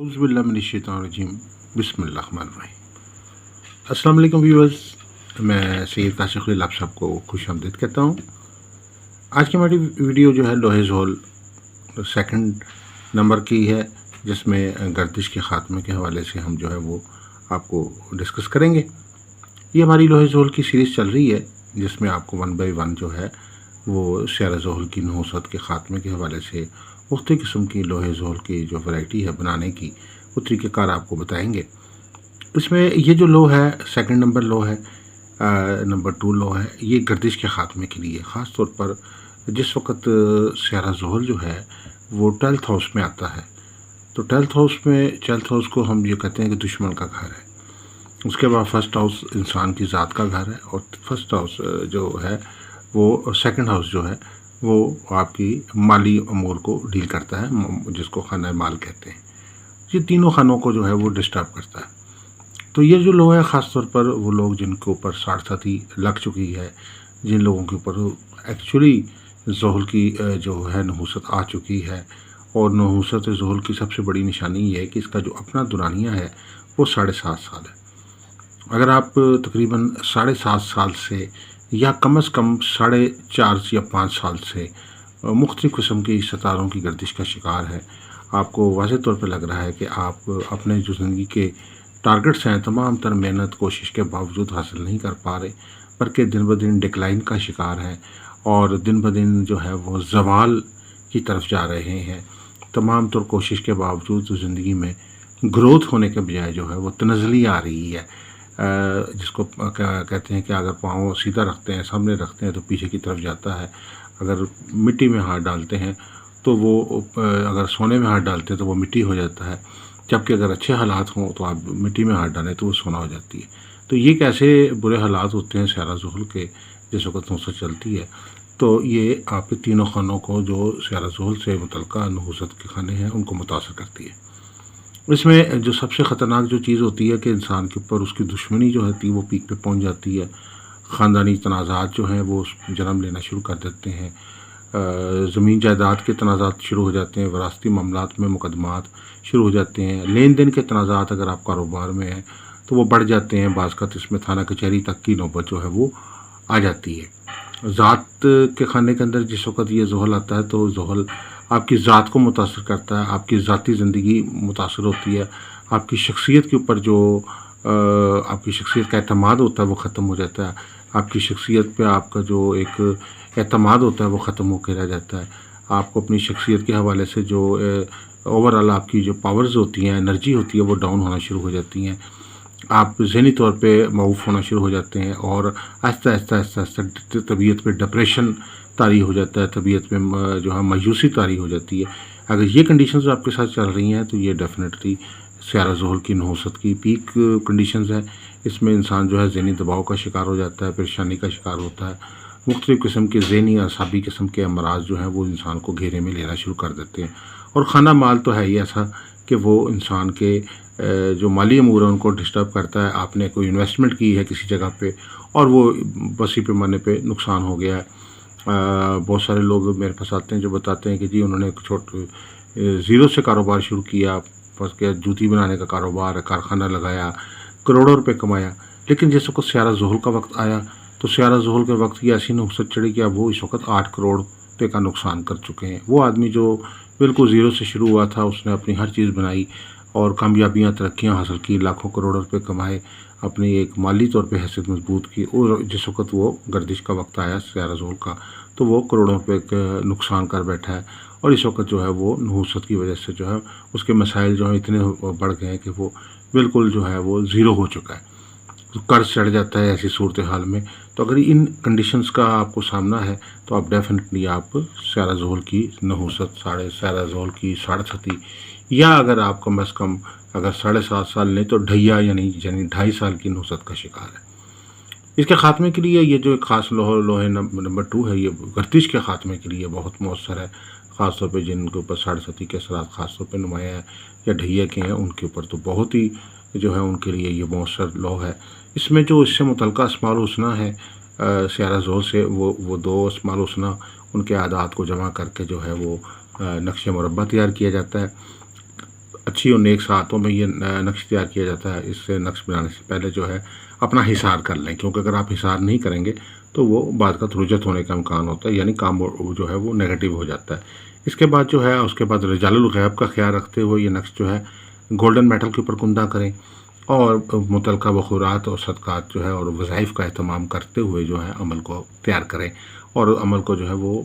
औज़ुबिल्लाहिमिनश्शैतानिर्रजीम बिस्मिल्लाहिर्रहमानिर्रहीम। अस्सलाम वालेकुम व्यूअर्स, मैं सैयद काशिफ़ खलील आप सबको खुश आमदीद कहता हूँ। आज की हमारी वीडियो जो है लोहे ज़ोल सेकंड नंबर की है, जिसमें गर्दिश के ख़ात्मे के हवाले से हम जो है वो आपको डिस्कस करेंगे। ये हमारी लोहे ज़ोल की सीरीज़ चल रही है, जिसमें आपको 1 बाय 1 जो है वो स्यारा ज़ोहल की नहूसत के ख़ात्मे के हवाले से मुख्तलिफ़ किस्म की लोहे ज़ोहल की जो वैरायटी है बनाने की, वो तरीक़ेकार आपको बताएंगे। इसमें ये जो लो है सेकंड नंबर लो है, नंबर 2 लो है, ये गर्दिश के ख़ात्मे के लिए ख़ास तौर पर जिस वक्त स्यारा ज़ोहल जो है वो 12th हाउस में आता है। तो 12th हाउस को हम ये कहते हैं कि दुश्मन का घर है। उसके बाद फर्स्ट हाउस इंसान की ज़ात का घर है, और फर्स्ट हाउस जो है वो सेकंड हाउस जो है वो आपकी माली अमूर को डील करता है, जिसको खाना माल कहते हैं। ये तीनों खानों को जो है वो डिस्टर्ब करता है। तो ये जो लोग है ख़ास तौर पर वो लोग जिनके ऊपर 60 लग चुकी है, जिन लोगों के ऊपर एक्चुअली ज़ोहल की जो है नहूसत आ चुकी है, और नहूसत ज़ोहल की सबसे बड़ी निशानी ये है कि इसका जो अपना दुरानिया है वो 7.5 साल है। अगर आप तकरीबन 7.5 साल से या कम से कम 4.5 या 5 साल से मुख्तलिफ़ किस्म की सितारों की गर्दिश का शिकार है, आपको वाज़ेह तौर पे लग रहा है कि आप अपने जो ज़िंदगी के टारगेट्स हैं तमाम तर मेहनत कोशिश के बावजूद हासिल नहीं कर पा रहे, बल्कि दिन ब दिन डिक्लाइन का शिकार हैं और दिन ब दिन जो है वो ज़वाल की तरफ जा रहे हैं। तमाम तर कोशिश के बावजूद ज़िंदगी में ग्रोथ होने के बजाय जो है वो तनज़ली आ रही है, जिसको कहते हैं कि अगर पाँव सीधा रखते हैं, सामने रखते हैं तो पीछे की तरफ जाता है, अगर मिट्टी में हाथ डालते हैं तो वो अगर सोने में हाथ डालते हैं तो वो मिट्टी हो जाता है, जबकि अगर अच्छे हालात हों तो आप मिट्टी में हाथ डालें तो वो सोना हो जाती है। तो ये कैसे बुरे हालात होते हैं स्यारा ज़ोहल के जिस वक्त नहूसत चलती है। तो ये आपके तीनों खानों को जो स्यारा ज़ोहल से मुतल्लिक़ नहूसत के खाने हैं उनको मुतासर करती है। इसमें जो सबसे ख़तरनाक जो चीज़ होती है कि इंसान के ऊपर उसकी दुश्मनी जो होती है वो पीक पे पहुंच जाती है। ख़ानदानी तनाज़ात जो हैं वो जन्म लेना शुरू कर देते हैं, ज़मीन जायदाद के तनाज़ात शुरू हो जाते हैं, वरासती मामलात में मुकदमात शुरू हो जाते हैं, लेन देन के तनाज़ात अगर आप कारोबार में हैं तो वो बढ़ जाते हैं, बाज़ इसमें थाना कचहरी तक की नौबत जो है वो आ जाती है। ज़ात के खाने के अंदर जिस वक्त ये ज़ोहल आता है तो ज़ोहल आपकी ज़ात को मुतासर करता है, आपकी ज़ाती ज़िंदगी मुतासर होती है, आपकी शख्सियत के ऊपर जो आपकी शख्सियत का एतमाद होता है वो ख़त्म हो जाता है, आपकी शख्सियत पे आपका जो एक एतमाद होता है वो ख़त्म होकर रह जाता है। आपको अपनी शख्सियत के हवाले से जो ओवरऑल आपकी जो पावर्स होती हैं, एनर्जी होती है वो डाउन होना शुरू हो जाती हैं। आप ज़हनी तौर पे माऊफ होना शुरू हो जाते हैं और आहिस्ता तबीयत पे डिप्रेशन तारी हो जाता है, तबीयत में जो है मायूसी तारी हो जाती है। अगर ये कंडीशंस आपके साथ चल रही हैं तो ये डेफिनेटली स्यारा ज़ोहल की नहूसत की पीक कंडीशंस है। इसमें इंसान जो है ज़हनी दबाव का शिकार हो जाता है, परेशानी का शिकार होता है, मुख्तलिफ़ किस्म के ज़हनी असाबी किस्म के अमराज जो हैं वो इंसान को घेरे में लेना शुरू कर देते हैं। और खाना माल तो है ही ऐसा कि वो इंसान के जो माली अमूर है उनको डिस्टर्ब करता है। आपने कोई इन्वेस्टमेंट की है किसी जगह पे और वो बसी पैमाने पे नुकसान हो गया है। बहुत सारे लोग मेरे पास आते हैं जो बताते हैं कि जी उन्होंने ज़ीरो से कारोबार शुरू किया, बस क्या जूती बनाने का कारोबार, कारखाना लगाया, करोड़ों रुपए कमाया, लेकिन जिस वक्त स्यारा ज़ोहल का वक्त आया तो स्यारा ज़ोहल के वक्त की ऐसी नहूसत चढ़ी कि अब वो इस वक्त 8 करोड़ रुपये का नुकसान कर चुके हैं। वो आदमी जो बिल्कुल ज़ीरो से शुरू हुआ था, उसने अपनी हर चीज़ बनाई और कामयाबियाँ तरक्कियाँ हासिल की, लाखों करोड़ों रुपए कमाए, अपनी एक माली तौर पे हैसियत मजबूत की, और जिस वक्त वो गर्दिश का वक्त आया स्यारा ज़ोहल का तो वो करोड़ों रुपए का नुकसान कर बैठा है। और इस वक्त जो है वो नहूसत की वजह से जो है उसके मसाइल जो हैं इतने बढ़ गए हैं कि वो बिल्कुल जो है वो ज़ीरो हो चुका है, कर्ज चढ़ जाता है ऐसी सूरत हाल में। तो अगर इन कंडीशंस का आपको सामना है तो आप डेफिनेटली आप स्यारा ज़ोहल की नहूसत स्यारा ज़ोहल की 7.5 या अगर आप कम से कम अगर 7.5 साल नहीं तो ढैया यानी 2.5 साल की नहूसत का शिकार है। इसके ख़ात्मे के लिए ये जो एक ख़ास लोहे नंबर 2 है, ये गर्दिश के ख़ात्मे के लिए बहुत मौसर है। ख़ास तौर पे जिनके ऊपर 7.5 के असरात ख़ास तौर पे नुमाया है या ढैया के हैं उनके ऊपर तो बहुत ही जो है उनके लिए ये मौसर लो है। इसमें जो इससे मुतल्लिक़ अस्माउल हुस्ना है स्यारा ज़ोहल से, वो 2 अस्माउल हुस्ना उनके आदात को जमा करके जो है वो नक्शे मुरब्बा तैयार किया जाता है। اچھی اور نیک ساعتوں میں یہ نقش تیار کیا جاتا ہے. اس سے نقش بنانے سے پہلے جو ہے اپنا حصار کر لیں، کیونکہ اگر آپ حصار نہیں کریں گے تو وہ بعد کا رجت ہونے کا امکان ہوتا ہے، یعنی کام جو ہے وہ نیگیٹو ہو جاتا ہے. اس کے بعد جو ہے اس کے بعد رجال الغیب کا خیال رکھتے ہوئے یہ نقش جو ہے گولڈن میٹل کے اوپر کندہ کریں، اور متعلقہ بخورات اور صدقات جو ہے اور وظائف کا اہتمام کرتے ہوئے جو ہے عمل کو تیار کریں، اور عمل کو جو ہے وہ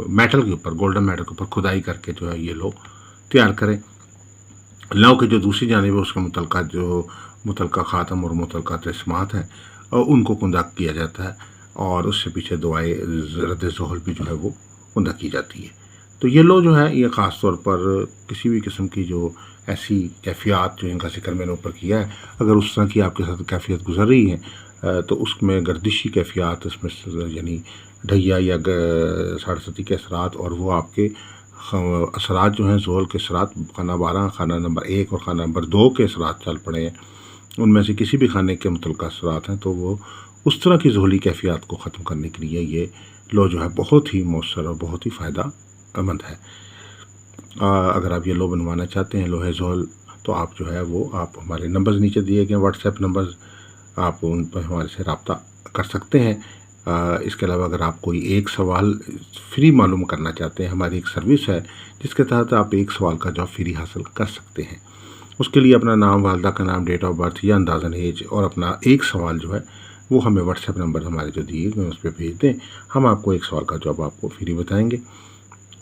میٹل کے اوپر، گولڈن میٹل کے اوپر کھدائی کر کے جو ہے یہ لو تیار کریں. لو کی جو دوسری جانب ہے اس کا متعلقہ خاتم اور متعلقہ تسمات ہیں اور ان کو کندہ کیا جاتا ہے، اور اس سے پیچھے دعائے رد ظہل بھی جو ہے وہ کندہ کی جاتی ہے. تو یہ لو جو ہے یہ خاص طور پر کسی بھی قسم کی جو ایسی کیفیات جو ان کا ذکر میں نے اوپر کیا ہے، اگر اس طرح کی آپ کے ساتھ کیفیت گزر رہی ہے تو اس میں گردشی کیفیات، اس میں یعنی ڈھیا یا 7.5 کے اثرات، اور وہ آپ کے اثرات جو ہیں زحل کے اثرات خانہ 12، خانہ نمبر 1 اور خانہ نمبر 2 کے اثرات چل پڑے ہیں، ان میں سے کسی بھی خانے کے متعلقہ اثرات ہیں، تو وہ اس طرح کی ذہلی کیفیات کو ختم کرنے کے لیے یہ لو جو ہے بہت ہی مؤثر اور بہت ہی فائدہ مند ہے. اگر آپ یہ لو بنوانا چاہتے ہیں لوہے زحل، تو آپ جو ہے وہ آپ ہمارے نمبرز نیچے دیے گئے واٹس ایپ نمبرز، آپ ان پر ہمارے سے رابطہ کر سکتے ہیں. اس کے علاوہ اگر آپ کوئی ایک سوال فری معلوم کرنا چاہتے ہیں، ہماری ایک سروس ہے جس کے تحت آپ ایک سوال کا جواب فری حاصل کر سکتے ہیں. اس کے لیے اپنا نام، والدہ کا نام، ڈیٹ آف برتھ یا اندازن ایج، اور اپنا ایک سوال جو ہے وہ ہمیں واٹس ایپ نمبر ہمارے جو دیے گئے اس پہ بھیج دیں. ہم آپ کو ایک سوال کا جواب آپ کو فری بتائیں گے.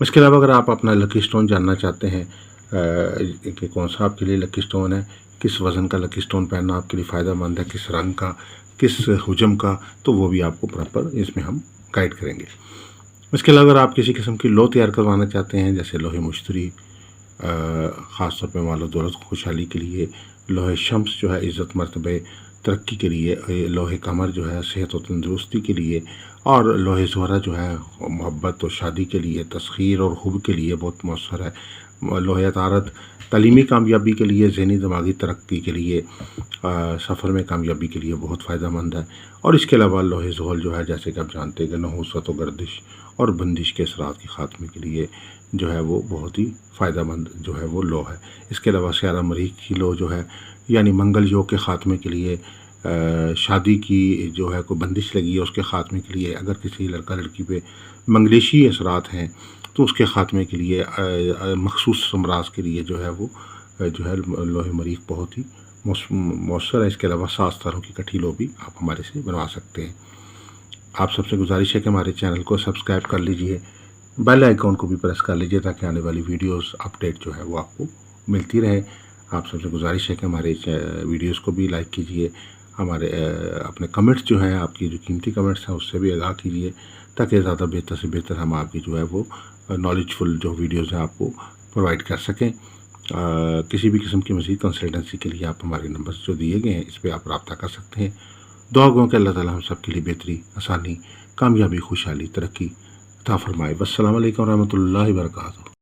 اس کے علاوہ اگر آپ اپنا لکی سٹون جاننا چاہتے ہیں کہ کون سا آپ کے لیے لکی سٹون ہے، کس وزن کا لکی سٹون پہننا آپ کے لیے فائدہ مند ہے، کس رنگ کا، کس حجم کا، تو وہ بھی آپ کو پراپر اس میں ہم گائیڈ کریں گے. اس کے علاوہ اگر آپ کسی قسم کی لو تیار کروانا چاہتے ہیں، جیسے لوہے مشتری خاص طور پہ مال و دولت خوشحالی کے لیے، لوہے شمس جو ہے عزت مرتبہ ترقی کے لیے، لوہے قمر جو ہے صحت و تندرستی کے لیے، اور لوہے زہرہ جو ہے محبت و شادی کے لیے، تسخیر اور حب کے لیے بہت مؤثر ہے. لوہے عطارد تعلیمی کامیابی کے لیے، ذہنی دماغی ترقی کے لیے، سفر میں کامیابی کے لیے بہت فائدہ مند ہے. اور اس کے علاوہ لوہے زحل جو ہے جیسے کہ آپ جانتے ہیں کہ نحوست و گردش اور بندش کے اثرات کے خاتمے کے لیے جو ہے وہ بہت ہی فائدہ مند جو ہے وہ لو ہے. اس کے علاوہ سیارہ مریخ کی لو جو ہے یعنی منگل یوگ کے خاتمے کے لیے، شادی کی جو ہے کوئی بندش لگی ہے اس کے خاتمے کے لیے، اگر کسی لڑکا لڑکی پہ منگلیشی اثرات ہیں تو اس کے خاتمے کے لیے، مخصوص امراض کے لیے جو ہے وہ جو ہے لوہے مریخ بہت ہی مؤثر ہے. اس کے علاوہ 7 طرح کی کٹھی لو بھی آپ ہمارے سے بنوا سکتے ہیں. آپ سب سے گزارش ہے کہ ہمارے چینل کو سبسکرائب کر لیجئے، بیل آئیکن کو بھی پریس کر لیجئے تاکہ آنے والی ویڈیوز اپڈیٹ جو ہے وہ آپ کو ملتی رہے. آپ سب سے گزارش ہے کہ ہمارے ویڈیوز کو بھی لائک کیجئے، ہمارے اپنے کمنٹس جو ہیں، آپ کی جو قیمتی کمنٹس ہیں اس سے بھی آگاہ کیجئے تاکہ زیادہ بہتر سے بہتر ہم آپ کی جو ہے وہ نالج فل جو ویڈیوز ہیں آپ کو پرووائڈ کر سکیں. کسی بھی قسم کی مزید کنسلٹنسی کے لیے آپ ہمارے نمبرز جو دیے گئے ہیں اس پہ آپ رابطہ کر سکتے ہیں. دعا گو کہ اللہ تعالیٰ ہم سب کے لیے بہتری، آسانی، کامیابی، خوشحالی، ترقی عطا فرمائے. والسلام علیکم ورحمۃ اللہ وبرکاتہ.